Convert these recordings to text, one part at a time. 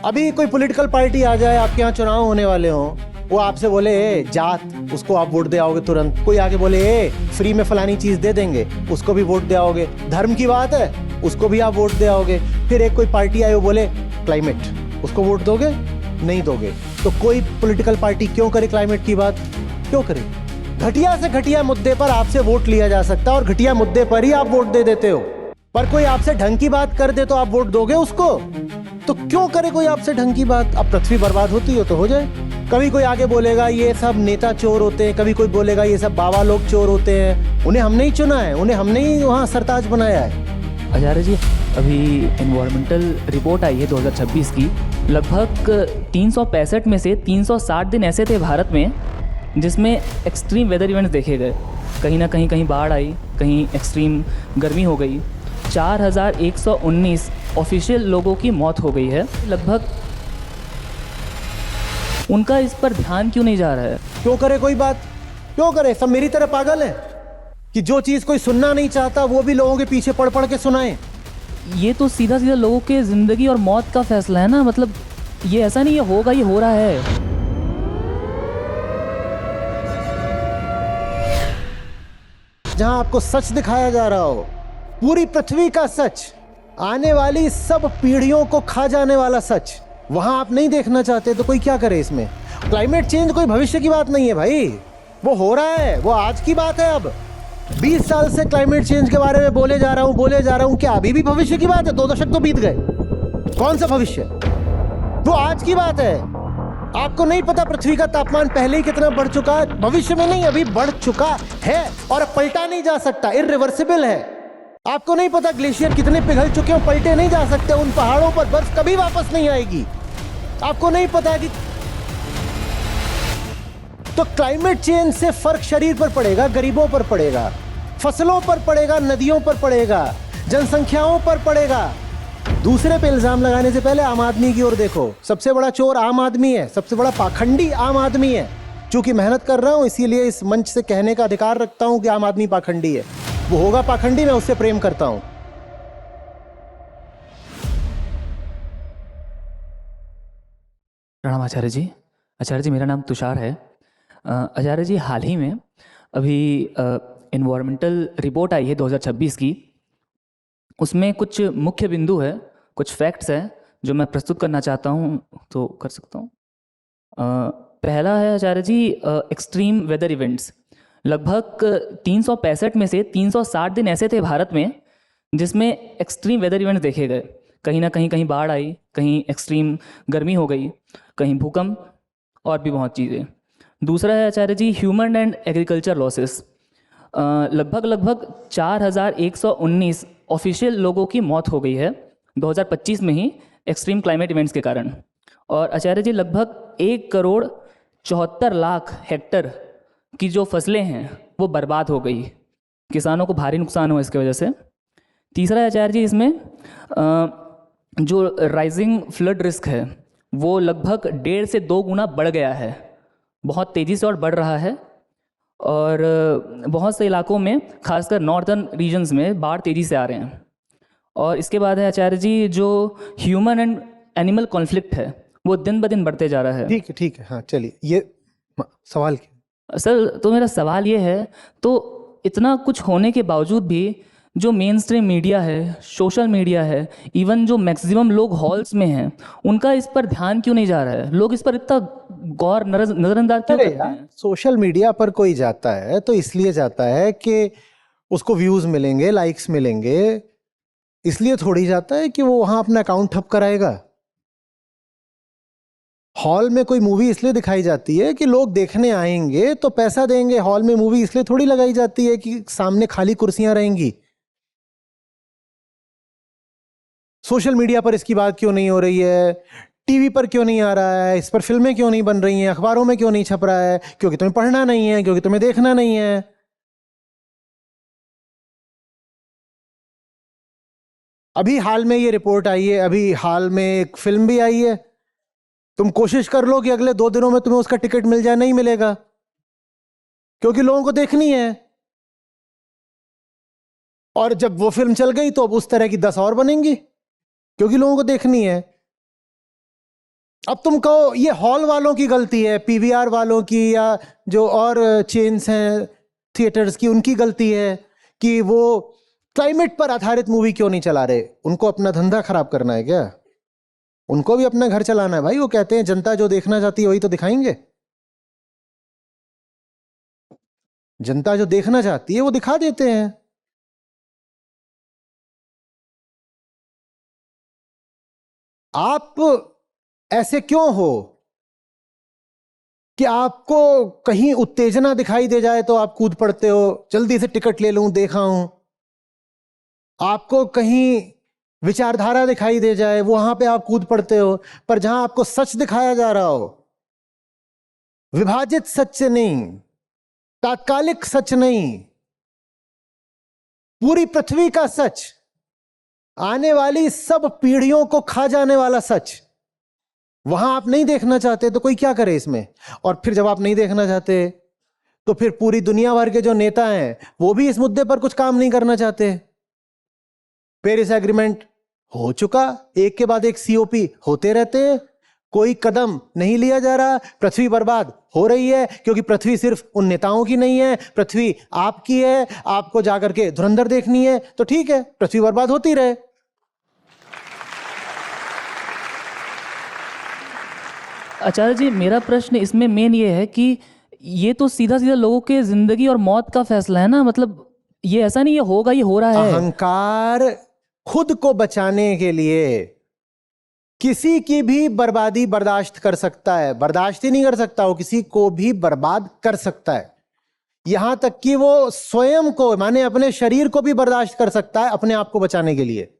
अभी कोई political party आ जाए, आपके यहाँ चुनाव होने वाले हों, वो आपसे बोले जात, उसको आप वोट दे आओगे तुरंत। कोई आगे बोले फ्री में फलानी चीज दे देंगे, उसको भी वोट दे आओगे। धर्म की बात है, उसको भी आप वोट दे आओगे। फिर एक कोई पार्टी आई, वो बोले क्लाइमेट, उसको वोट दोगे? नहीं दोगे। तो कोई पॉलिटिकल पार्टी क्यों करे क्लाइमेट की बात? क्यों करे? घटिया से घटिया मुद्दे पर आपसे वोट लिया जा सकता है और घटिया मुद्दे पर ही आप वोट दे देते हो। पर कोई आपसे ढंग की बात कर दे तो आप वोट दोगे उसको? तो क्यों करे कोई आपसे ढंग की बात? अब पृथ्वी बर्बाद होती हो तो हो जाए। कभी कोई आगे बोलेगा ये सब नेता चोर होते हैं, कभी कोई बोलेगा ये सब बाबा लोग चोर होते हैं। उन्हें हमने ही चुना है, उन्हें हमने ही वहाँ सरताज बनाया है। आचार्य जी, अभी इन्वायरमेंटल रिपोर्ट आई है 2026 की। लगभग 365 में से 360 दिन ऐसे थे भारत में जिसमें एक्सट्रीम वेदर इवेंट्स देखे गए। कहीं ना कहीं बाढ़ आई, कहीं एक्सट्रीम गर्मी हो गई। 4119 ऑफिशियल लोगों की मौत हो गई है। लगभग उनका इस पर ध्यान क्यों नहीं जा रहा है? क्यों करे कोई बात? क्यों करे? सब मेरी तरह पागल है कि जो चीज़ कोई सुनना नहीं चाहता वो भी लोगों के पीछे पढ़ पढ़ के सुनाए। ये तो सीधा सीधा लोगों के ज़िंदगी और मौत का फैसला है ना। मतलब ये ऐसा नहीं, ये होगा, ये हो रहा है। जहां आपको सच दिखाया जा रहा हो, पूरी पृथ्वी का सच, आने वाली सब पीढ़ियों को खा जाने वाला सच, वहां आप नहीं देखना चाहते तो कोई क्या करे इसमें? क्लाइमेट चेंज कोई भविष्य की बात नहीं है भाई, वो हो रहा है, वो आज की बात है। अब 20 साल से क्लाइमेट चेंज के बारे में बोले जा रहा हूं। क्या अभी भी भविष्य की बात है? 2 दशक तो बीत गए, कौन सा भविष्य? वो आज की बात है। आपको नहीं पता पृथ्वी का तापमान पहले ही कितना बढ़ चुका है? भविष्य में नहीं, अभी बढ़ चुका है और अब पलटा नहीं जा सकता, इर्रिवर्सिबल है। आपको नहीं पता ग्लेशियर कितने पिघल चुके हैं, पलटे नहीं जा सकते। उन पहाड़ों पर बर्फ कभी वापस नहीं आएगी। आपको नहीं पता कि तो क्लाइमेट चेंज से फर्क शरीर पर पड़ेगा, गरीबों पर पड़ेगा, फसलों पर पड़ेगा, नदियों पर पड़ेगा, जनसंख्याओं पर पड़ेगा। दूसरे पे इल्जाम लगाने से पहले आम आदमी की ओर देखो। सबसे बड़ा चोर आम आदमी है, सबसे बड़ा पाखंडी आम आदमी है। चूंकि मेहनत कर रहा हूं इसीलिए इस मंच से कहने का अधिकार रखता हूं कि आम आदमी पाखंडी है। वो होगा पाखंडी, मैं उससे प्रेम करता हूं। प्रणाम आचार्य जी। आचार्य जी, मेरा नाम तुषार है। आचार्य जी, हाल ही में अभी इन्वायरमेंटल रिपोर्ट आई है 2026 की। उसमें कुछ मुख्य बिंदु है, कुछ फैक्ट्स हैं जो मैं प्रस्तुत करना चाहता हूँ, तो कर सकता हूँ। पहला है आचार्य जी, एक्सट्रीम वेदर इवेंट्स। लगभग 365 में से 360 दिन ऐसे थे भारत में जिसमें एक्सट्रीम वेदर इवेंट्स देखे गए। कहीं ना कहीं बाढ़ आई, कहीं एक्सट्रीम गर्मी हो गई, कहीं भूकंप और भी बहुत चीज़ें। दूसरा है आचार्य जी, ह्यूमन एंड एग्रीकल्चर लॉसेस। लगभग 4119 ऑफिशियल लोगों की मौत हो गई है 2025 में ही एक्सट्रीम क्लाइमेट इवेंट्स के कारण। और आचार्य जी, लगभग 1,74,00,000 हेक्टर की जो फसलें हैं वो बर्बाद हो गई। किसानों को भारी नुकसान हुआ इसके वजह से। तीसरा है आचार्य जी, इसमें जो राइजिंग फ्लड रिस्क है वो लगभग 1.5 से 2 गुना बढ़ गया है, बहुत तेज़ी से और बढ़ रहा है। और बहुत से इलाकों में, खासकर नॉर्दर्न रीजन्स में बाढ़ तेज़ी से आ रहे हैं। और इसके बाद है आचार्य जी, जो ह्यूमन एंड एनिमल कॉन्फ्लिक्ट है वो दिन ब दिन बढ़ते जा रहा है। ठीक है, हाँ चलिए, ये सवाल क्या? सर, तो मेरा सवाल ये है, तो इतना कुछ होने के बावजूद भी जो मेन स्ट्रीम मीडिया है, सोशल मीडिया है, इवन जो मैक्सिमम लोग हॉल्स में हैं, उनका इस पर ध्यान क्यों नहीं जा रहा है? लोग इस पर इतना गौर नजरअंदाज क्यों करते हैं? सोशल मीडिया पर कोई जाता है तो इसलिए जाता है कि उसको व्यूज मिलेंगे, लाइक्स मिलेंगे, इसलिए थोड़ी जाता है कि वो वहां अपना अकाउंट ठप कराएगा। हॉल में कोई मूवी इसलिए दिखाई जाती है कि लोग देखने आएंगे तो पैसा देंगे। हॉल में मूवी इसलिए थोड़ी लगाई जाती है कि सामने खाली कुर्सियां रहेंगी। सोशल मीडिया पर इसकी बात क्यों नहीं हो रही है? टीवी पर क्यों नहीं आ रहा है? इस पर फिल्में क्यों नहीं बन रही हैं? अखबारों में क्यों नहीं छप रहा है? क्योंकि तुम्हें पढ़ना नहीं है, क्योंकि तुम्हें देखना नहीं है। अभी हाल में ये रिपोर्ट आई है, अभी हाल में एक फिल्म भी आई है। तुम कोशिश कर लो कि अगले 2 दिनों में तुम्हें उसका टिकट मिल जाए, नहीं मिलेगा, क्योंकि लोगों को देखनी है। और जब वो फिल्म चल गई तो अब उस तरह की 10 और बनेंगी, क्योंकि लोगों को देखनी है। अब तुम कहो ये हॉल वालों की गलती है, पीवीआर वालों की, या जो और चेन्स हैं थिएटर्स की, उनकी गलती है कि वो क्लाइमेट पर आधारित मूवी क्यों नहीं चला रहे। उनको अपना धंधा खराब करना है क्या? उनको भी अपना घर चलाना है भाई। वो कहते हैं जनता जो देखना चाहती है वही तो दिखाएंगे। जनता जो देखना चाहती है वो दिखा देते हैं। आप ऐसे क्यों हो कि आपको कहीं उत्तेजना दिखाई दे जाए तो आप कूद पड़ते हो, जल्दी से टिकट ले लूं, देखा हूं। आपको कहीं विचारधारा दिखाई दे जाए वहां पे आप कूद पड़ते हो। पर जहां आपको सच दिखाया जा रहा हो, विभाजित सच नहीं, तात्कालिक सच नहीं, पूरी पृथ्वी का सच, आने वाली सब पीढ़ियों को खा जाने वाला सच, वहां आप नहीं देखना चाहते तो कोई क्या करे इसमें। और फिर जब आप नहीं देखना चाहते तो फिर पूरी दुनिया भर के जो नेता हैं वो भी इस मुद्दे पर कुछ काम नहीं करना चाहते। पेरिस एग्रीमेंट हो चुका, एक के बाद एक सीओपी होते रहते हैं, कोई कदम नहीं लिया जा रहा। पृथ्वी बर्बाद हो रही है क्योंकि पृथ्वी सिर्फ उन नेताओं की नहीं है, पृथ्वी आपकी है। आपको जाकर के धुरंधर देखनी है तो ठीक है, पृथ्वी बर्बाद होती रहे। आचार्य जी, मेरा प्रश्न इसमें मेन ये है कि ये तो सीधा सीधा लोगों के जिंदगी और मौत का फैसला है ना। मतलब ये ऐसा नहीं ये होगा, ये हो रहा है। अहंकार खुद को बचाने के लिए किसी की भी बर्बादी बर्दाश्त कर सकता है। बर्दाश्त ही नहीं कर सकता, वो किसी को भी बर्बाद कर सकता है। यहां तक कि वो स्वयं को, माने अपने शरीर को भी बर्दाश्त कर सकता है अपने आप को बचाने के लिए।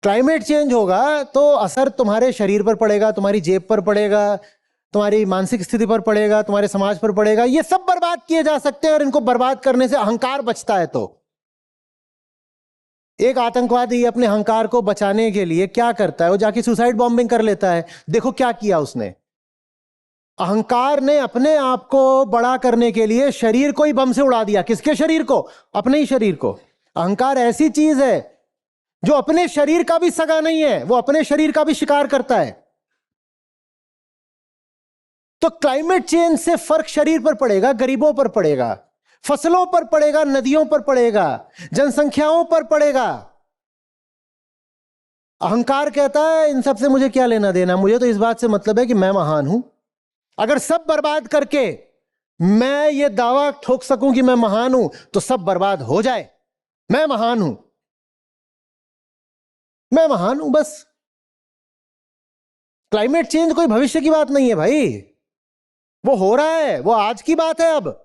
क्लाइमेट चेंज होगा तो असर तुम्हारे शरीर पर पड़ेगा, तुम्हारी जेब पर पड़ेगा, तुम्हारी मानसिक स्थिति पर पड़ेगा, तुम्हारे समाज पर पड़ेगा। ये सब बर्बाद किए जा सकते हैं और इनको बर्बाद करने से अहंकार बचता है। तो एक आतंकवादी अपने अहंकार को बचाने के लिए क्या करता है? वो जाके सुसाइड बॉम्बिंग कर लेता है। देखो क्या किया उसने। अहंकार ने अपने आप को बड़ा करने के लिए शरीर को ही बम से उड़ा दिया। किसके शरीर को? अपने ही शरीर को। अहंकार ऐसी चीज है जो अपने शरीर का भी सगा नहीं है, वो अपने शरीर का भी शिकार करता है। तो क्लाइमेट चेंज से फर्क शरीर पर पड़ेगा, गरीबों पर पड़ेगा, फसलों पर पड़ेगा, नदियों पर पड़ेगा, जनसंख्याओं पर पड़ेगा। अहंकार कहता है इन सब से मुझे क्या लेना देना, मुझे तो इस बात से मतलब है कि मैं महान हूं। अगर सब बर्बाद करके मैं ये दावा ठोक सकूं कि मैं महान हूं तो सब बर्बाद हो जाए। मैं महान हूं, मैं महान हूं, बस। क्लाइमेट चेंज कोई भविष्य की बात नहीं है भाई, वो हो रहा है, वो आज की बात है। अब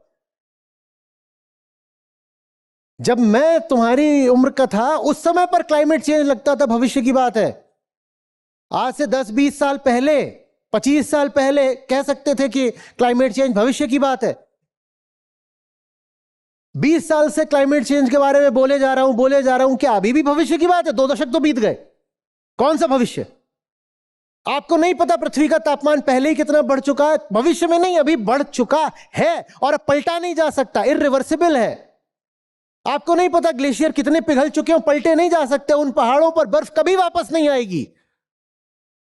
जब मैं तुम्हारी उम्र का था उस समय पर क्लाइमेट चेंज लगता था भविष्य की बात है। आज से 10-20 साल पहले, 25 साल पहले कह सकते थे कि क्लाइमेट चेंज भविष्य की बात है। 20 साल से क्लाइमेट चेंज के बारे में बोले जा रहा हूं, क्या अभी भी भविष्य की बात है? 2 दशक तो बीत गए, कौन सा भविष्य? आपको नहीं पता पृथ्वी का तापमान पहले ही कितना बढ़ चुका है? भविष्य में नहीं, अभी बढ़ चुका है और अब पलटा नहीं जा सकता, इररिवर्सिबल है। आपको नहीं पता ग्लेशियर कितने पिघल चुके हैं, पलटे नहीं जा सकते। उन पहाड़ों पर बर्फ कभी वापस नहीं आएगी।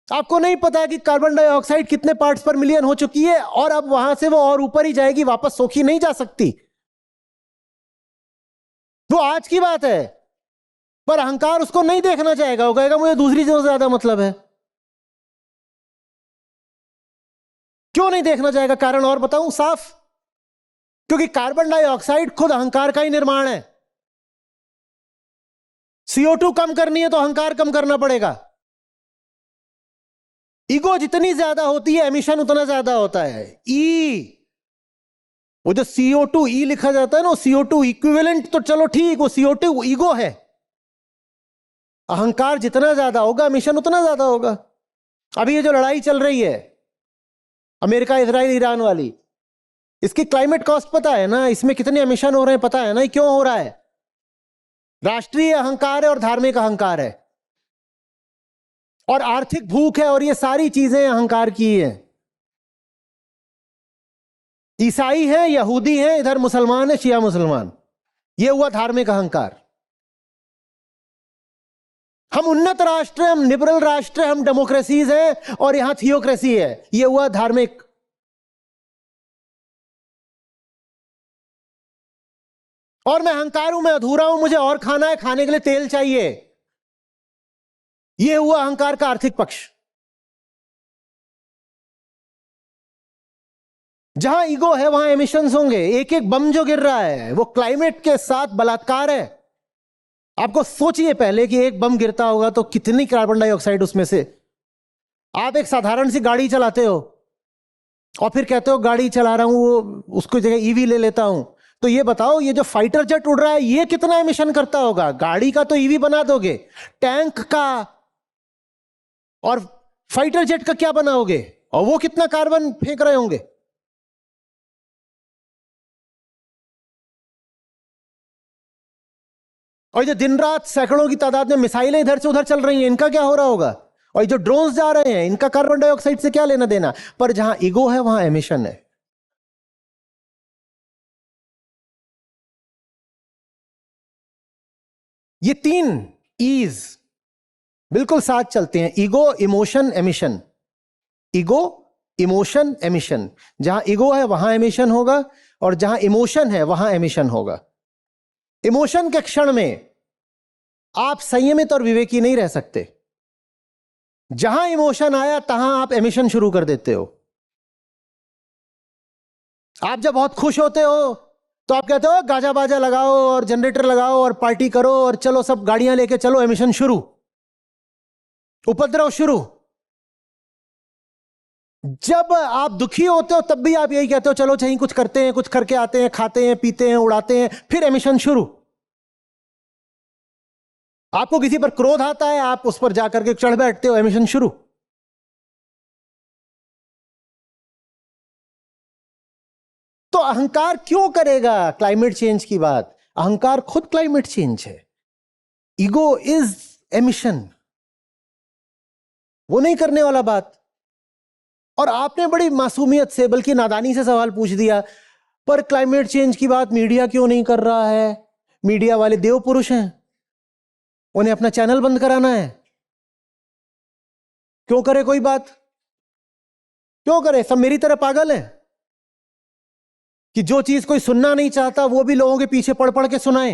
आपको नहीं पता कि कार्बन डाइऑक्साइड कितने पार्ट्स पर मिलियन हो चुकी है और अब वहां से वो और ऊपर ही जाएगी, वापस सोखी नहीं जा सकती। वो आज की बात है। पर अहंकार उसको नहीं देखना चाहेगा, वो कहेगा मुझे दूसरी चीजों से ज्यादा मतलब है। क्यों नहीं देखना चाहेगा? कारण और बताऊं साफ, क्योंकि कार्बन डाइऑक्साइड खुद अहंकार का ही निर्माण है। CO2 कम करनी है तो अहंकार कम करना पड़ेगा। ईगो जितनी ज्यादा होती है एमिशन उतना ज्यादा होता है। वो जो CO2 ई लिखा जाता है ना, CO2 इक्विवेलेंट तो चलो ठीक, वो CO2 ईगो है। अहंकार जितना ज्यादा होगा एमिशन उतना ज्यादा होगा। अभी ये जो लड़ाई चल रही है अमेरिका इजराइल ईरान वाली, इसकी क्लाइमेट कॉस्ट पता है ना? इसमें कितने एमिशन हो रहे हैं पता है ना? क्यों हो रहा है? राष्ट्रीय अहंकार है और धार्मिक अहंकार है और आर्थिक भूख है, और ये सारी चीजें अहंकार की हैं। ईसाई हैं, यहूदी हैं, इधर मुसलमान है, शिया मुसलमान। ये हुआ धार्मिक अहंकार। हम उन्नत राष्ट्र हैं, हम लिबरल राष्ट्र हैं, हम डेमोक्रेसीज हैं, और यहां थियोक्रेसी है। ये हुआ धार्मिक। और मैं अहंकार हूं, मैं अधूरा हूं, मुझे और खाना है, खाने के लिए तेल चाहिए। ये हुआ अहंकार का आर्थिक पक्ष। जहां ईगो है वहां एमिशंस होंगे। एक एक बम जो गिर रहा है वो क्लाइमेट के साथ बलात्कार है। आपको सोचिए पहले कि एक बम गिरता होगा तो कितनी कार्बन डाइऑक्साइड उसमें से। आप एक साधारण सी गाड़ी चलाते हो और फिर कहते हो गाड़ी चला रहा हूं, वो उसको जगह ईवी ले लेता हूं। तो ये बताओ, ये जो फाइटर जेट उड़ रहा है ये कितना एमिशन करता होगा? गाड़ी का तो ईवी बना दोगे, टैंक का और फाइटर जेट का क्या बनाओगे? और वो कितना कार्बन फेंक रहे होंगे? और ये दिन रात सैकड़ों की तादाद में मिसाइलें इधर से उधर चल रही हैं, इनका क्या हो रहा होगा? और ये जो ड्रोन्स जा रहे हैं, इनका कार्बन डाइऑक्साइड से क्या लेना देना? पर जहां ईगो है वहां एमिशन है। ये तीन ईज बिल्कुल साथ चलते हैं, ego, emotion, emission. Ego, emotion, emission. जहां ईगो है वहां एमिशन होगा, और जहां इमोशन है वहां एमिशन होगा। इमोशन के क्षण में आप संयमित और विवेकी नहीं रह सकते। जहां इमोशन आया तहां आप एमिशन शुरू कर देते हो। आप जब बहुत खुश होते हो तो आप कहते हो गाजा बाजा लगाओ और जनरेटर लगाओ और पार्टी करो और चलो सब गाड़ियां लेके चलो, एमिशन शुरू, उपद्रव शुरू। जब आप दुखी होते हो तब भी आप यही कहते हो चलो चाहिए कुछ करते हैं, कुछ करके आते हैं, खाते हैं, पीते हैं, उड़ाते हैं, फिर एमिशन शुरू। आपको किसी पर क्रोध आता है, आप उस पर जाकर के चढ़ बैठते हो, एमिशन शुरू। तो अहंकार क्यों करेगा क्लाइमेट चेंज की बात? अहंकार खुद क्लाइमेट चेंज है। ईगो इज एमिशन, वो नहीं करने वाला बात। और आपने बड़ी मासूमियत से, बल्कि नादानी से सवाल पूछ दिया, पर क्लाइमेट चेंज की बात मीडिया क्यों नहीं कर रहा है? मीडिया वाले देव पुरुष हैं, उन्हें अपना चैनल बंद कराना है। क्यों करे कोई बात? क्यों करे? सब मेरी तरह पागल हैं कि जो चीज कोई सुनना नहीं चाहता वो भी लोगों के पीछे पढ़ पढ़ के सुनाए?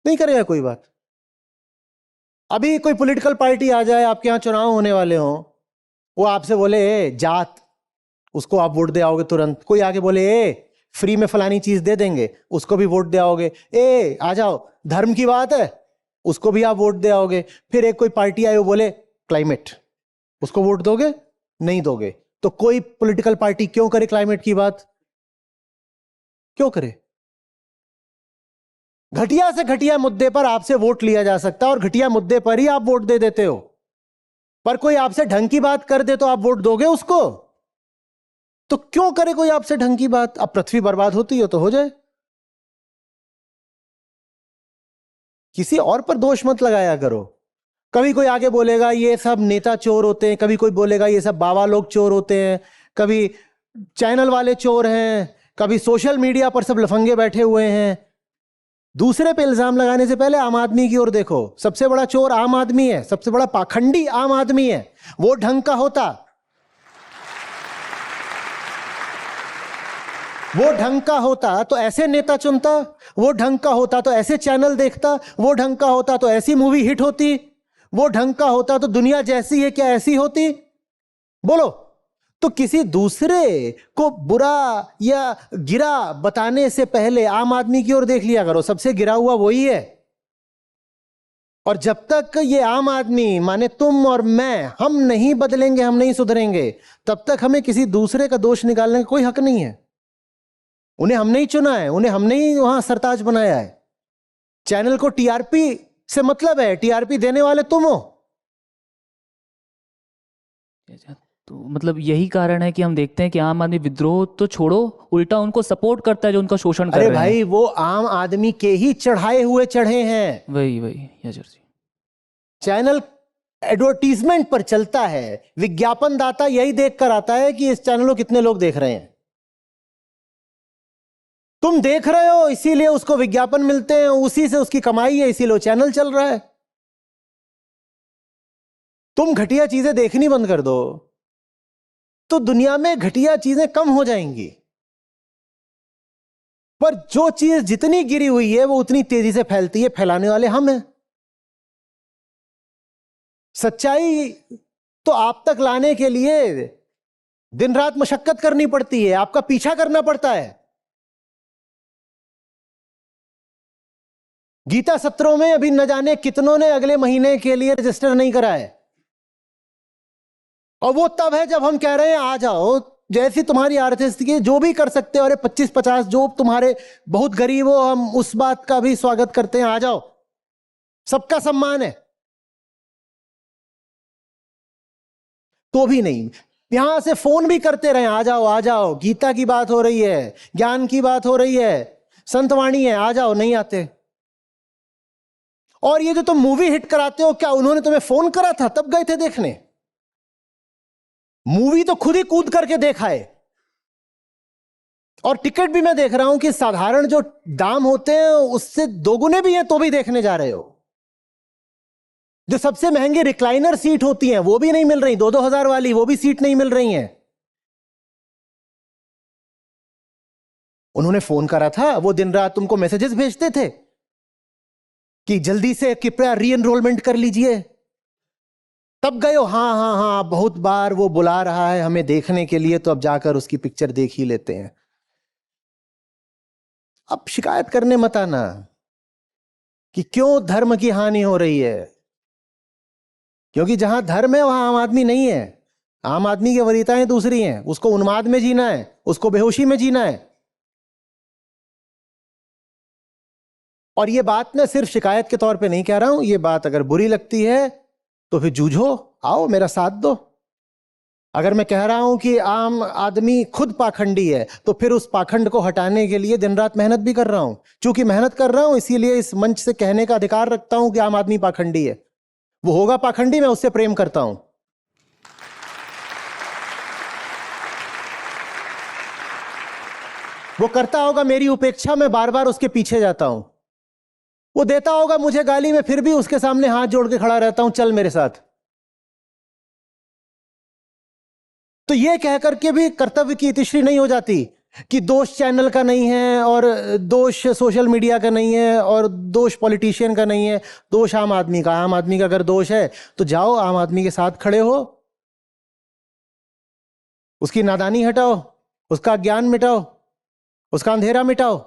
नहीं करेगा कोई बात। अभी कोई पॉलिटिकल पार्टी आ जाए, आपके यहां चुनाव होने वाले हों, वो आपसे बोले जात, उसको आप वोट दे आओगे तुरंत। कोई आके बोले फ्री में फलानी चीज दे देंगे, उसको भी वोट दे आओगे। आ जाओ, धर्म की बात है, उसको भी आप वोट दे आओगे। फिर एक कोई पार्टी आई वो बोले क्लाइमेट, उसको वोट दोगे? नहीं दोगे। तो कोई पॉलिटिकल पार्टी क्यों करे क्लाइमेट की बात? क्यों करे? घटिया से घटिया मुद्दे पर आपसे वोट लिया जा सकता है और घटिया मुद्दे पर ही आप वोट दे देते हो। पर कोई आपसे ढंग की बात कर दे तो आप वोट दोगे उसको? तो क्यों करे कोई आपसे ढंग की बात? अब पृथ्वी बर्बाद होती हो तो हो जाए। किसी और पर दोष मत लगाया करो। कभी कोई आगे बोलेगा ये सब नेता चोर होते हैं, कभी कोई बोलेगा ये सब बाबा लोग चोर होते हैं, कभी चैनल वाले चोर हैं, कभी सोशल मीडिया पर सब लफंगे बैठे हुए हैं। दूसरे पे इल्जाम लगाने से पहले आम आदमी की ओर देखो। सबसे बड़ा चोर आम आदमी है, सबसे बड़ा पाखंडी आम आदमी है। वो ढंग का होता, वो ढंग का होता तो ऐसे नेता चुनता, वो ढंग का होता तो ऐसे चैनल देखता, वो ढंग का होता तो ऐसी मूवी हिट होती, वो ढंग का होता तो दुनिया जैसी है क्या ऐसी होती? बोलो। तो किसी दूसरे को बुरा या गिरा बताने से पहले आम आदमी की ओर देख लिया करो। सबसे गिरा हुआ वही है। और जब तक ये आम आदमी, माने तुम और मैं, हम नहीं बदलेंगे, हम नहीं सुधरेंगे, तब तक हमें किसी दूसरे का दोष निकालने का कोई हक नहीं है। उन्हें हमने ही चुना है, उन्हें हमने ही वहां सरताज बनाया है। चैनल को टीआरपी से मतलब है, टीआरपी देने वाले तुम हो। तो मतलब यही कारण है कि हम देखते हैं कि आम आदमी विद्रोह तो छोड़ो, उल्टा उनको सपोर्ट करता है जो उनका शोषण कर अरे रहे हैं। भाई, वो आम आदमी के ही चढ़ाए हुए चढ़े हैं। वही यजर जी। चैनल एडवर्टीजमेंट पर चलता है, विज्ञापन दाता यही देख कर आता है कि इस चैनल को कितने लोग देख रहे हैं। तुम देख रहे हो इसीलिए उसको विज्ञापन मिलते हैं, उसी से उसकी कमाई है, इसीलिए चैनल चल रहा है। तुम घटिया चीजें देखनी बंद कर दो तो दुनिया में घटिया चीजें कम हो जाएंगी। पर जो चीज जितनी गिरी हुई है वो उतनी तेजी से फैलती है, फैलाने वाले हम हैं। सच्चाई तो आप तक लाने के लिए दिन रात मशक्कत करनी पड़ती है, आपका पीछा करना पड़ता है। गीता सत्रों में अभी न जाने कितनों ने अगले महीने के लिए रजिस्टर नहीं करा है, और वो तब है जब हम कह रहे हैं आ जाओ, जैसी तुम्हारी आर्थिक स्थिति जो भी कर सकते हो, अरे 25-50 जो तुम्हारे बहुत गरीब हो, हम उस बात का भी स्वागत करते हैं, आ जाओ, सबका सम्मान है। तो भी नहीं, यहां से फोन भी करते रहे, आ जाओ आ जाओ, गीता की बात हो रही है, ज्ञान की बात हो रही है, संतवाणी है, आ जाओ, नहीं आते। और ये जो तुम मूवी हिट कराते हो, क्या उन्होंने तुम्हें फोन करा था तब गए थे देखने? मूवी तो खुद ही कूद करके देखा है। और टिकट भी मैं देख रहा हूं कि साधारण जो दाम होते हैं उससे दोगुने भी हैं तो भी देखने जा रहे हो। जो सबसे महंगी रिक्लाइनर सीट होती हैं वो भी नहीं मिल रही, 2-2 हजार वाली वो भी सीट नहीं मिल रही हैं। उन्होंने फोन करा था, वो दिन रात तुमको मैसेजेस भेजते थे कि जल्दी से कृपया री एनरोलमेंट कर लीजिए, तब गए हो, हाँ हाँ हाँ बहुत बार वो बुला रहा है हमें देखने के लिए, तो अब जाकर उसकी पिक्चर देख ही लेते हैं। अब शिकायत करने मत आना कि क्यों धर्म की हानि हो रही है, क्योंकि जहां धर्म है वहां आम आदमी नहीं है। आम आदमी की वरीयताएं दूसरी हैं, उसको उन्माद में जीना है, उसको बेहोशी में जीना है। और ये बात मैं सिर्फ शिकायत के तौर पे नहीं कह रहा हूं, ये बात अगर बुरी लगती है तो फिर जूझो, आओ मेरा साथ दो। अगर मैं कह रहा हूं कि आम आदमी खुद पाखंडी है तो फिर उस पाखंड को हटाने के लिए दिन रात मेहनत भी कर रहा हूं। चूंकि मेहनत कर रहा हूं इसीलिए इस मंच से कहने का अधिकार रखता हूं कि आम आदमी पाखंडी है। वो होगा पाखंडी, मैं उससे प्रेम करता हूं। वो करता होगा मेरी उपेक्षा, मैं बार बार उसके पीछे जाता हूं। वो देता होगा मुझे गाली, में फिर भी उसके सामने हाथ जोड़ के खड़ा रहता हूं, चल मेरे साथ। तो ये कह करके भी कर्तव्य की इतिश्री नहीं हो जाती कि दोष चैनल का नहीं है और दोष सोशल मीडिया का नहीं है और दोष पॉलिटिशियन का नहीं है, दोष आम आदमी का। आम आदमी का अगर दोष है तो जाओ आम आदमी के साथ खड़े हो, उसकी नादानी हटाओ, उसका ज्ञान मिटाओ, उसका अंधेरा मिटाओ।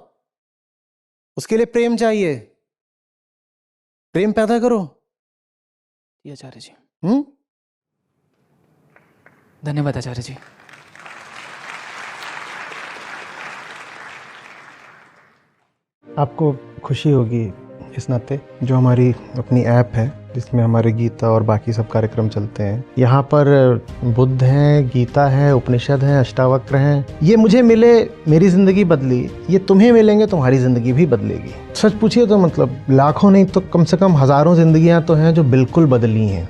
उसके लिए प्रेम चाहिए, प्रेम पैदा करो। जी आचार्य जी, हम्म धन्यवाद आचार्य जी। आपको खुशी होगी इस नाते, जो हमारी अपनी ऐप है जिसमें हमारे गीता और बाकी सब कार्यक्रम चलते हैं, यहाँ पर बुद्ध हैं, गीता है, उपनिषद हैं, अष्टावक्र हैं। ये मुझे मिले, मेरी ज़िंदगी बदली, ये तुम्हें मिलेंगे, तुम्हारी ज़िंदगी भी बदलेगी। सच पूछिए तो मतलब लाखों नहीं तो कम से कम हज़ारों ज़िंदगियाँ तो हैं जो बिल्कुल बदली हैं।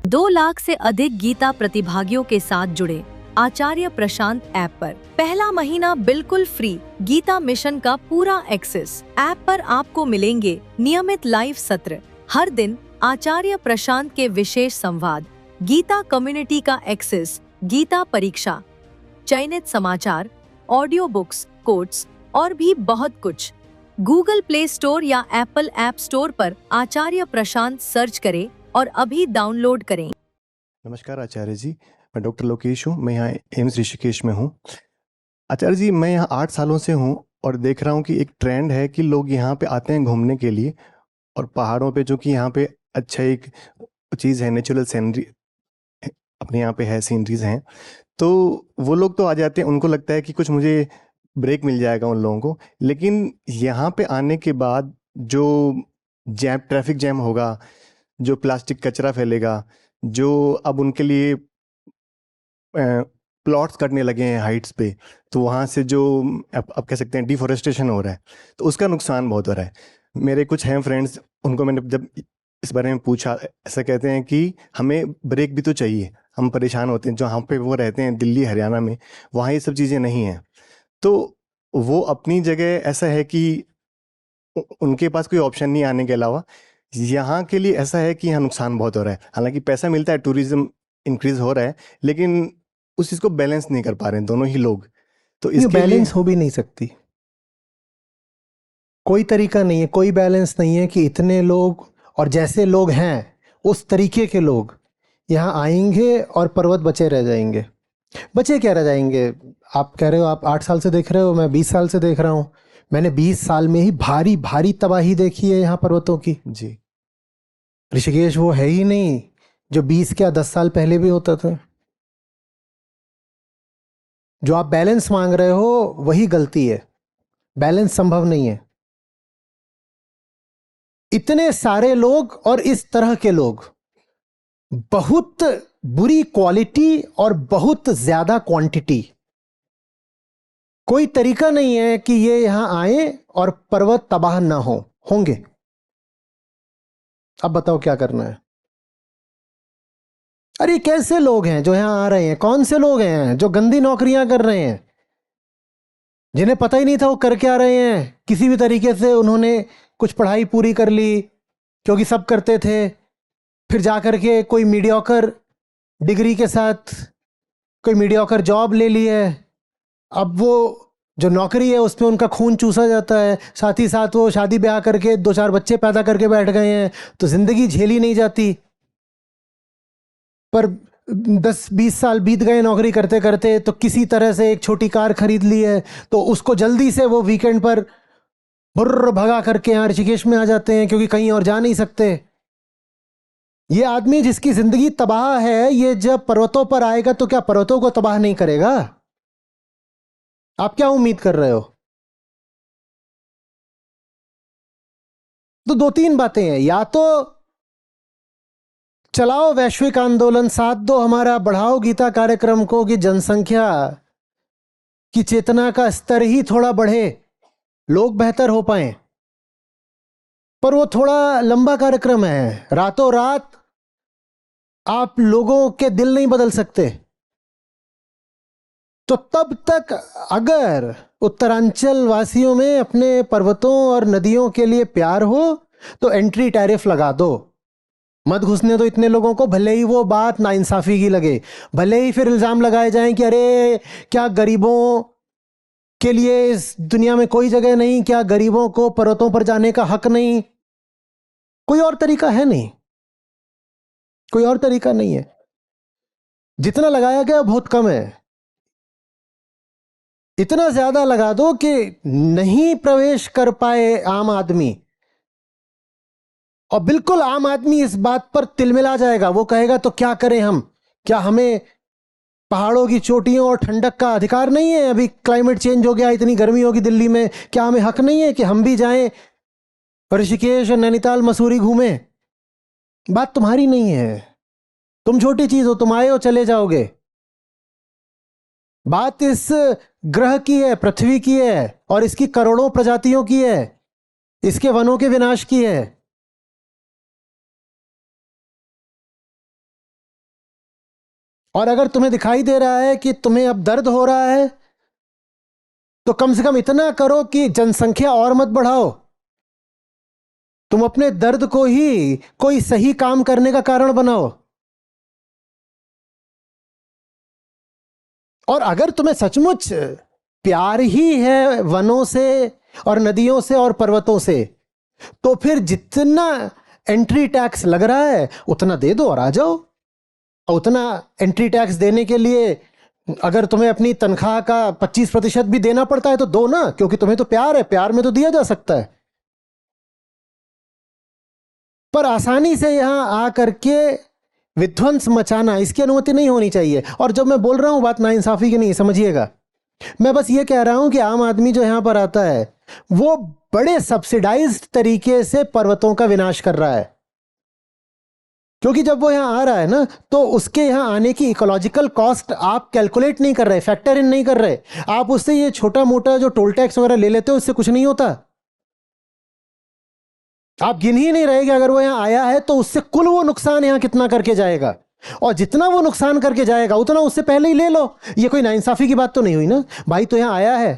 2 लाख से अधिक गीता प्रतिभागियों के साथ जुड़े आचार्य प्रशांत ऐप पर पहला महीना बिल्कुल फ्री गीता मिशन का पूरा एक्सेस। ऐप पर आपको मिलेंगे नियमित लाइव सत्र, हर दिन आचार्य प्रशांत के विशेष संवाद, गीता कम्युनिटी का एक्सेस, गीता परीक्षा, चयनित समाचार, ऑडियो बुक्स, कोट्स और भी बहुत कुछ। गूगल प्ले स्टोर या एप्पल ऐप स्टोर पर आचार्य प्रशांत सर्च करें और अभी डाउनलोड करें। नमस्कार आचार्य जी, मैं डॉक्टर लोकेश हूँ। मैं यहाँ एम्स ऋषिकेश में हूँ। आचार्य जी, मैं यहाँ 8 सालों से हूँ और देख रहा हूँ कि एक ट्रेंड है कि लोग यहाँ पे आते हैं घूमने के लिए, और पहाड़ों पे जो कि यहाँ पे अच्छा एक चीज़ है, नेचुरल सीनरी अपने यहाँ पे है, सीनरीज हैं, तो वो लोग तो आ जाते हैं, उनको लगता है कि कुछ मुझे ब्रेक मिल जाएगा उन लोगों को। लेकिन यहाँ पे आने के बाद जो ट्रैफिक जैम होगा, जो प्लास्टिक कचरा फैलेगा, जो अब उनके लिए प्लॉट्स कटने लगे हैं हाइट्स पे, तो वहाँ से जो अब कह सकते हैं डिफॉरेस्टेशन हो रहा है, तो उसका नुकसान बहुत हो रहा है। मेरे कुछ हैं फ्रेंड्स, उनको मैंने जब इस बारे में पूछा, ऐसा कहते हैं कि हमें ब्रेक भी तो चाहिए, हम परेशान होते हैं। जहाँ पे वो रहते हैं दिल्ली हरियाणा में, वहाँ ये सब चीज़ें नहीं हैं। तो वो अपनी जगह ऐसा है कि उनके पास कोई ऑप्शन नहीं आने के अलावा। यहाँ के लिए ऐसा है कि यहाँ नुकसान बहुत हो रहा है। हालांकि पैसा मिलता है, टूरिज्म इंक्रीज हो रहा है, लेकिन उस चीज़ को बैलेंस नहीं कर पा रहे हैं दोनों ही लोग। तो ये इसके लिए बैलेंस हो भी नहीं सकती, कोई तरीका नहीं है, कोई बैलेंस नहीं है कि इतने लोग और जैसे लोग हैं उस तरीके के लोग यहाँ आएंगे और पर्वत बचे रह जाएंगे। बचे क्या रह जाएंगे? आप कह रहे हो, आप 8 साल से देख रहे हो, मैं 20 साल से देख रहा हूँ। मैंने 20 साल में ही भारी भारी तबाही देखी है यहाँ पर्वतों की। जी, ऋषिकेश वो है ही नहीं जो 20 क्या 10 साल पहले भी होता था। जो आप बैलेंस मांग रहे हो वही गलती है, बैलेंस संभव नहीं है। इतने सारे लोग और इस तरह के लोग, बहुत बुरी क्वालिटी और बहुत ज्यादा क्वांटिटी। कोई तरीका नहीं है कि ये यहां आए और पर्वत तबाह ना होंगे। अब बताओ क्या करना है? अरे कैसे लोग हैं जो यहां आ रहे हैं? कौन से लोग हैं जो गंदी नौकरियां कर रहे हैं, जिन्हें पता ही नहीं था वो कर क्या रहे हैं? किसी भी तरीके से उन्होंने कुछ पढ़ाई पूरी कर ली क्योंकि सब करते थे, फिर जाकर के कोई मीडियोकर डिग्री के साथ कोई मीडियोकर जॉब ले ली है। अब वो जो नौकरी है उसमें उनका खून चूसा जाता है, साथ ही साथ वो शादी ब्याह करके 2-4 बच्चे पैदा करके बैठ गए हैं, तो जिंदगी झेली नहीं जाती। पर 10-20 साल बीत गए नौकरी करते करते, तो किसी तरह से एक छोटी कार खरीद ली है, तो उसको जल्दी से वो वीकेंड पर बुर्र भगा करके यहाँ ऋषिकेश में आ जाते हैं क्योंकि कहीं और जा नहीं सकते। ये आदमी जिसकी जिंदगी तबाह है, ये जब पर्वतों पर आएगा तो क्या पर्वतों को तबाह नहीं करेगा? आप क्या उम्मीद कर रहे हो? तो 2-3 बातें हैं, या तो चलाओ वैश्विक आंदोलन, साथ दो हमारा, बढ़ाओ गीता कार्यक्रम को कि जनसंख्या की चेतना का स्तर ही थोड़ा बढ़े, लोग बेहतर हो पाए। पर वो थोड़ा लंबा कार्यक्रम है, रातों रात आप लोगों के दिल नहीं बदल सकते। तो तब तक अगर उत्तरांचल वासियों में अपने पर्वतों और नदियों के लिए प्यार हो तो एंट्री टैरिफ लगा दो, मत घुसने दो इतने लोगों को, भले ही वो बात नाइंसाफी की लगे, भले ही फिर इल्जाम लगाए जाएं कि अरे क्या गरीबों के लिए इस दुनिया में कोई जगह नहीं, क्या गरीबों को पर्वतों पर जाने का हक नहीं। कोई और तरीका है नहीं, कोई और तरीका नहीं है। जितना लगाया गया बहुत कम है, इतना ज्यादा लगा दो कि नहीं प्रवेश कर पाए आम आदमी, और बिल्कुल आम आदमी इस बात पर तिलमिला जाएगा। वो कहेगा तो क्या करें हम, क्या हमें पहाड़ों की चोटियों और ठंडक का अधिकार नहीं है? अभी क्लाइमेट चेंज हो गया, इतनी गर्मी होगी दिल्ली में, क्या हमें हक नहीं है कि हम भी जाएं ऋषिकेश और नैनीताल मसूरी घूमें? बात तुम्हारी नहीं है, तुम छोटी चीज हो, तुम आए हो चले जाओगे। बात इस ग्रह की है, पृथ्वी की है, और इसकी करोड़ों प्रजातियों की है, इसके वनों के विनाश की है। और अगर तुम्हें दिखाई दे रहा है कि तुम्हें अब दर्द हो रहा है, तो कम से कम इतना करो कि जनसंख्या और मत बढ़ाओ, तुम अपने दर्द को ही कोई सही काम करने का कारण बनाओ। और अगर तुम्हें सचमुच प्यार ही है वनों से और नदियों से और पर्वतों से, तो फिर जितना एंट्री टैक्स लग रहा है उतना दे दो और आ जाओ। और उतना एंट्री टैक्स देने के लिए अगर तुम्हें अपनी तनख्वाह का 25% भी देना पड़ता है तो दो ना, क्योंकि तुम्हें तो प्यार है, प्यार में तो दिया जा सकता है। पर आसानी से यहां आ करके विध्वंस मचाना, इसकी अनुमति नहीं होनी चाहिए। और जब मैं बोल रहा हूं बात नाइंसाफी की नहीं, समझिएगा, मैं बस ये कह रहा हूं कि आम आदमी जो यहां पर आता है वो बड़े सब्सिडाइज्ड तरीके से पर्वतों का विनाश कर रहा है। क्योंकि जब वो यहां आ रहा है ना, तो उसके यहां आने की इकोलॉजिकल कॉस्ट आप कैलकुलेट नहीं कर रहे, फैक्टर इन नहीं कर रहे। आप उससे ये छोटा मोटा जो टोल टैक्स वगैरह ले लेते हो, इससे कुछ नहीं होता। आप गिन ही नहीं रहेगा अगर वो यहां आया है तो उससे कुल वो नुकसान यहां कितना करके जाएगा, और जितना वो नुकसान करके जाएगा उतना उससे पहले ही ले लो। ये कोई नाइंसाफी की बात तो नहीं हुई ना भाई। तो यहां आया है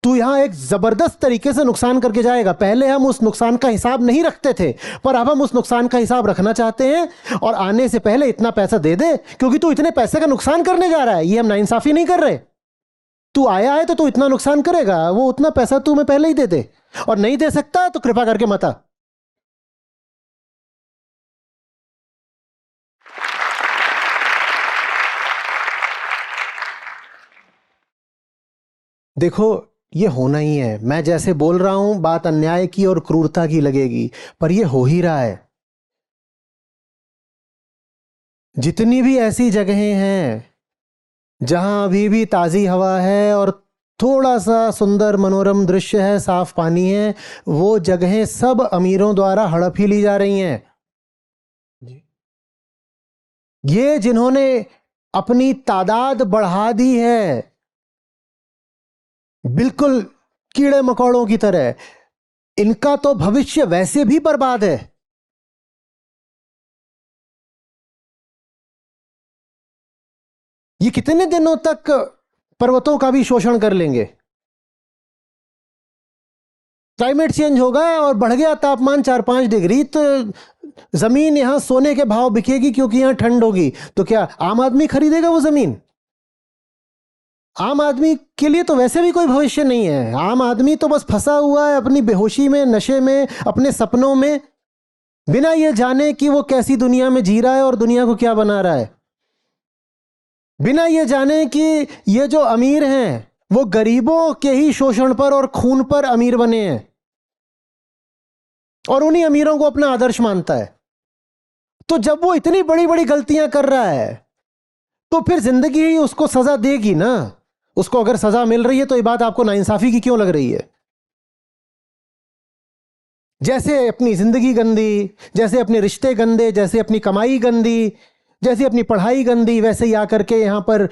तू यहां एक जबरदस्त तरीके से नुकसान करके जाएगा। पहले हम उस नुकसान का हिसाब नहीं रखते थे, पर अब हम उस नुकसान का हिसाब रखना चाहते हैं, और आने से पहले इतना पैसा दे दे, क्योंकि तू इतने पैसे का नुकसान करने जा रहा है। ये हम नाइंसाफी नहीं कर रहे। तू आया है तो तू इतना नुकसान करेगा, वो उतना पैसा तू मैं पहले ही दे दे, और नहीं दे सकता तो कृपा करके मत आ। देखो, ये होना ही है। मैं जैसे बोल रहा हूं, बात अन्याय की और क्रूरता की लगेगी, पर ये हो ही रहा है। जितनी भी ऐसी जगहें हैं जहां अभी भी ताजी हवा है और थोड़ा सा सुंदर मनोरम दृश्य है, साफ पानी है, वो जगहें सब अमीरों द्वारा हड़प ही ली जा रही हैं। ये जिन्होंने अपनी तादाद बढ़ा दी है, बिल्कुल कीड़े मकोड़ों की तरह, इनका तो भविष्य वैसे भी बर्बाद है। ये कितने दिनों तक पर्वतों का भी शोषण कर लेंगे? क्लाइमेट चेंज होगा और बढ़ गया तापमान 4-5 डिग्री, तो जमीन यहां सोने के भाव बिकेगी, क्योंकि यहां ठंड होगी। तो क्या आम आदमी खरीदेगा वो जमीन? आम आदमी के लिए तो वैसे भी कोई भविष्य नहीं है। आम आदमी तो बस फंसा हुआ है अपनी बेहोशी में, नशे में, अपने सपनों में, बिना ये जाने कि वो कैसी दुनिया में जी रहा है और दुनिया को क्या बना रहा है। बिना ये जाने कि ये जो अमीर हैं वो गरीबों के ही शोषण पर और खून पर अमीर बने हैं, और उन्हीं अमीरों को अपना आदर्श मानता है। तो जब वो इतनी बड़ी बड़ी गलतियां कर रहा है, तो फिर जिंदगी ही उसको सजा देगी ना। उसको अगर सजा मिल रही है तो ये बात आपको नाइंसाफी की क्यों लग रही है? जैसे अपनी जिंदगी गंदी, जैसे अपने रिश्ते गंदे, जैसे अपनी कमाई गंदी, जैसे अपनी पढ़ाई गंदी, वैसे ही आकर के यहां पर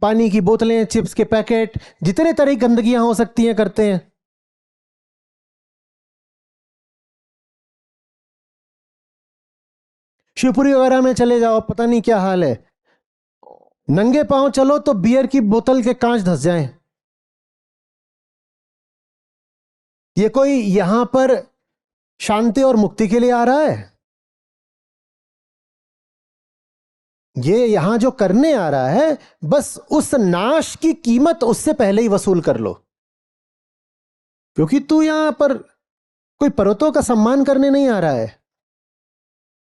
पानी की बोतलें, चिप्स के पैकेट, जितने तरह की गंदगियां हो सकती हैं करते हैं। शिवपुरी वगैरह में चले जाओ, पता नहीं क्या हाल है। नंगे पांव चलो तो बियर की बोतल के कांच धस जाएं। ये कोई यहां पर शांति और मुक्ति के लिए आ रहा है? ये यहां जो करने आ रहा है, बस उस नाश की कीमत उससे पहले ही वसूल कर लो। क्योंकि तू यहां पर कोई पर्वतों का सम्मान करने नहीं आ रहा है,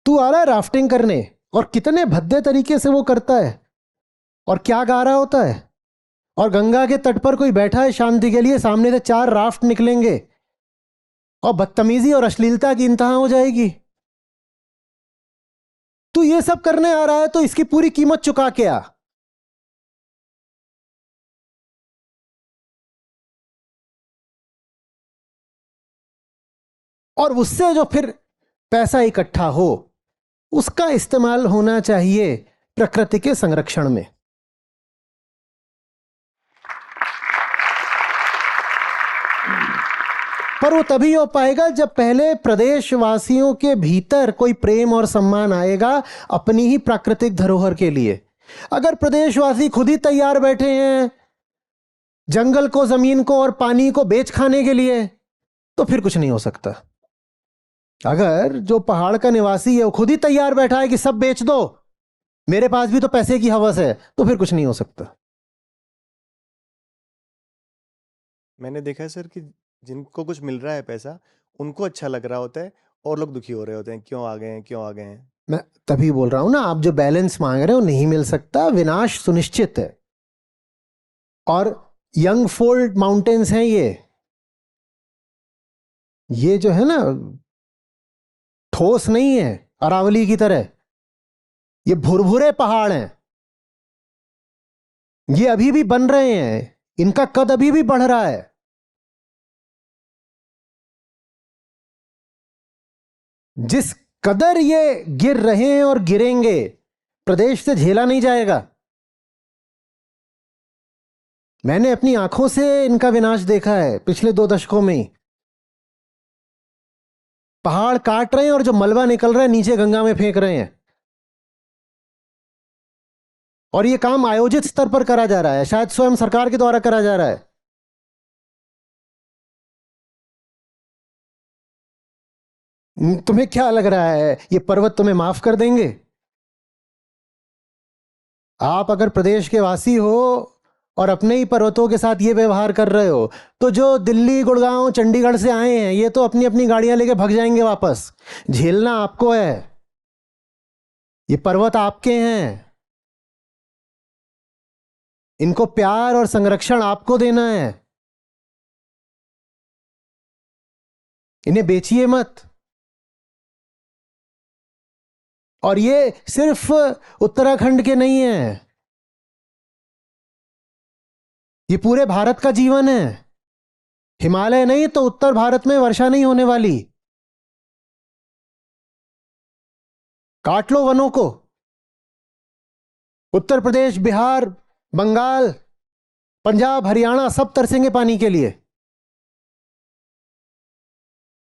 तू आ रहा है राफ्टिंग करने। और कितने भद्दे तरीके से वो करता है, और क्या गा रहा होता है। और गंगा के तट पर कोई बैठा है शांति के लिए, सामने से 4 राफ्ट निकलेंगे और बदतमीजी और अश्लीलता की इंतहा हो जाएगी। तू ये सब करने आ रहा है तो इसकी पूरी कीमत चुका के आ। और उससे जो फिर पैसा इकट्ठा हो, उसका इस्तेमाल होना चाहिए प्रकृति के संरक्षण में। पर वो तभी हो पाएगा जब पहले प्रदेशवासियों के भीतर कोई प्रेम और सम्मान आएगा अपनी ही प्राकृतिक धरोहर के लिए। अगर प्रदेशवासी खुद ही तैयार बैठे हैं जंगल को, जमीन को और पानी को बेच खाने के लिए, तो फिर कुछ नहीं हो सकता। अगर जो पहाड़ का निवासी है वो खुद ही तैयार बैठा है कि सब बेच दो, मेरे पास भी तो पैसे की हवस है, तो फिर कुछ नहीं हो सकता। मैंने देखा है सर कि जिनको कुछ मिल रहा है पैसा, उनको अच्छा लग रहा होता है और लोग दुखी हो रहे होते हैं, क्यों आ गए हैं, क्यों आ गए हैं। मैं तभी बोल रहा हूं ना, आप जो बैलेंस मांग रहे हो नहीं मिल सकता। विनाश सुनिश्चित है। और यंग फोल्ड माउंटेन्स हैं ये जो है ना, ठोस नहीं है अरावली की तरह। ये भुरभुरे पहाड़ हैं, ये अभी भी बन रहे हैं, इनका कद अभी भी बढ़ रहा है। जिस कदर ये गिर रहे हैं और गिरेंगे, प्रदेश से झेला नहीं जाएगा। मैंने अपनी आंखों से इनका विनाश देखा है पिछले 2 दशकों में ही। पहाड़ काट रहे हैं और जो मलबा निकल रहा है नीचे गंगा में फेंक रहे हैं। और ये काम आयोजित स्तर पर करा जा रहा है, शायद स्वयं सरकार के द्वारा करा जा रहा है। तुम्हें क्या लग रहा है ये पर्वत तुम्हें माफ कर देंगे? आप अगर प्रदेश के वासी हो और अपने ही पर्वतों के साथ ये व्यवहार कर रहे हो, तो जो दिल्ली, गुड़गांव, चंडीगढ़ से आए हैं ये तो अपनी अपनी गाड़ियां लेके भाग जाएंगे वापस। झेलना आपको है, ये पर्वत आपके हैं, इनको प्यार और संरक्षण आपको देना है, इन्हें बेचिए मत। और ये सिर्फ उत्तराखंड के नहीं है, ये पूरे भारत का जीवन है। हिमालय नहीं तो उत्तर भारत में वर्षा नहीं होने वाली। काट लो वनों को। उत्तर प्रदेश, बिहार, बंगाल, पंजाब, हरियाणा सब तरसेंगे पानी के लिए।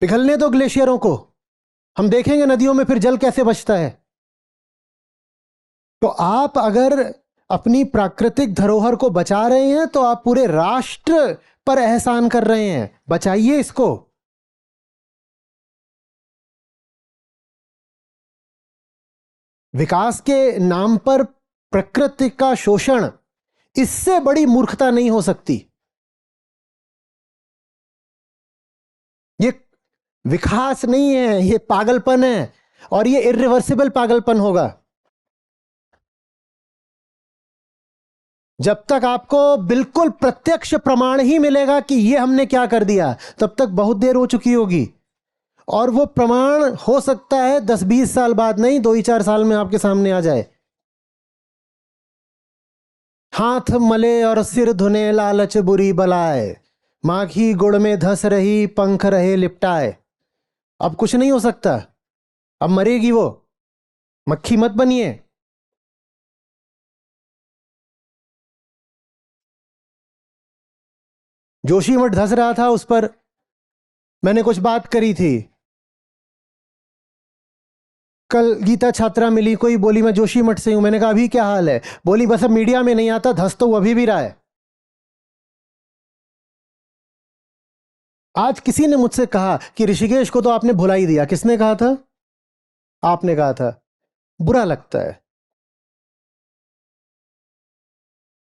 पिघलने दो ग्लेशियरों को, हम देखेंगे नदियों में फिर जल कैसे बचता है। तो आप अगर अपनी प्राकृतिक धरोहर को बचा रहे हैं तो आप पूरे राष्ट्र पर एहसान कर रहे हैं। बचाइए इसको। विकास के नाम पर प्रकृति का शोषण, इससे बड़ी मूर्खता नहीं हो सकती। ये विकास नहीं है, ये पागलपन है, और ये इरिवर्सिबल पागलपन होगा। जब तक आपको बिल्कुल प्रत्यक्ष प्रमाण ही मिलेगा कि ये हमने क्या कर दिया, तब तक बहुत देर हो चुकी होगी। और वो प्रमाण हो सकता है 10-20 साल बाद नहीं, 2-4 साल में आपके सामने आ जाए। हाथ मले और सिर धुने लालच बुरी बलाए, माखी गुड़ में धस रही पंख रहे लिपटाए। अब कुछ नहीं हो सकता, अब मरेगी वो। मक्खी मत बनिए। जोशीमठ धस रहा था, उस पर मैंने कुछ बात करी थी। कल गीता छात्रा मिली, कोई बोली मैं जोशीमठ से हूं। मैंने कहा अभी क्या हाल है? बोली बस अब मीडिया में नहीं आता, धस तो वो अभी भी रहा है। आज किसी ने मुझसे कहा कि ऋषिकेश को तो आपने भुला ही दिया। किसने कहा था? आपने कहा था। बुरा लगता है।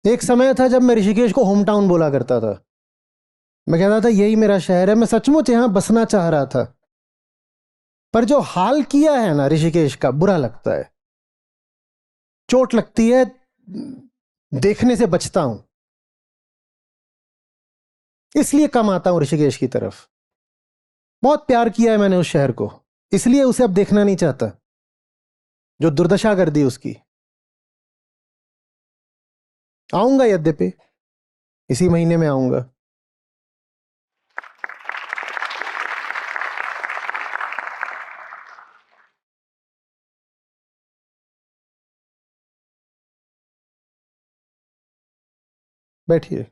एक समय था जब मैं ऋषिकेश को होम टाउन बोला करता था। मैं कहता था यही मेरा शहर है। मैं सचमुच यहां बसना चाह रहा था। पर जो हाल किया है ना ऋषिकेश का, बुरा लगता है, चोट लगती है, देखने से बचता हूं। इसलिए कम आता हूं ऋषिकेश की तरफ। बहुत प्यार किया है मैंने उस शहर को, इसलिए उसे अब देखना नहीं चाहता, जो दुर्दशा कर दी उसकी। आऊंगा, यद्यपि इसी महीने में आऊंगा। बैठिए।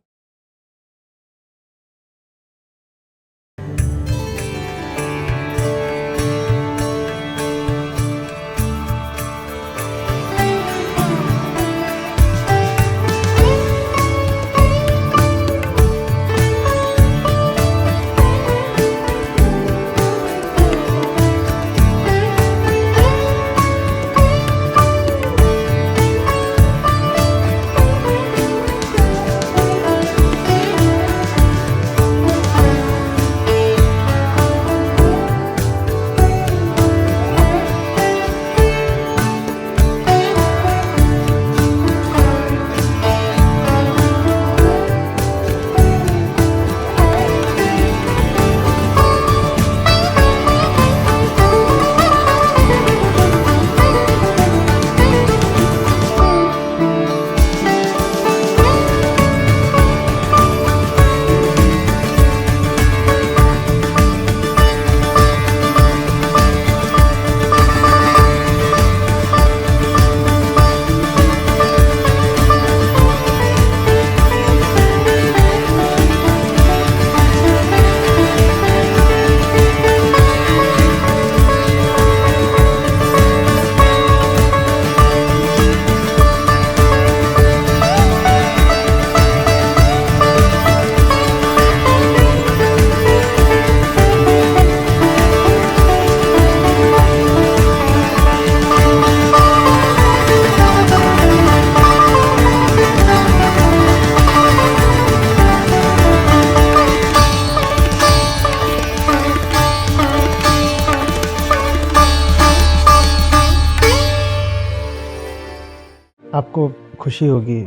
आपको खुशी होगी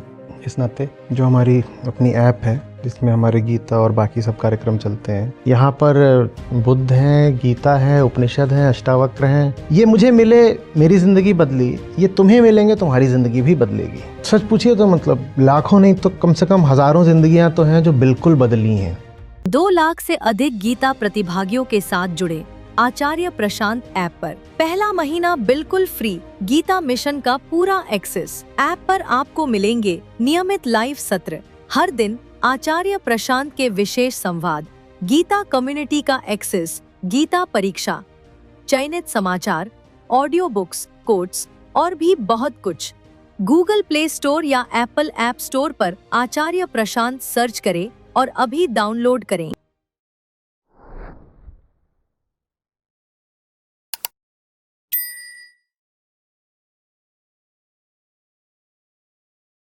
इस नाते जो हमारी अपनी ऐप है जिसमें हमारे गीता और बाकी सब कार्यक्रम चलते हैं, यहाँ पर बुद्ध हैं, गीता है, उपनिषद हैं, अष्टावक्र हैं। ये मुझे मिले, मेरी ज़िंदगी बदली, ये तुम्हें मिलेंगे, तुम्हारी ज़िंदगी भी बदलेगी। सच पूछिए तो मतलब लाखों नहीं तो कम से कम हज़ारों ज़िंदगियाँ तो हैं जो बिल्कुल बदली हैं। 2 लाख से अधिक गीता प्रतिभागियों के साथ जुड़े आचार्य प्रशांत ऐप पर। पहला महीना बिल्कुल फ्री गीता मिशन का पूरा एक्सेस। ऐप पर आपको मिलेंगे नियमित लाइव सत्र, हर दिन आचार्य प्रशांत के विशेष संवाद, गीता कम्युनिटी का एक्सेस, गीता परीक्षा, चयनित समाचार, ऑडियो बुक्स, कोट्स और भी बहुत कुछ। गूगल प्ले स्टोर या एप्पल ऐप स्टोर पर आचार्य प्रशांत सर्च करें और अभी डाउनलोड करें।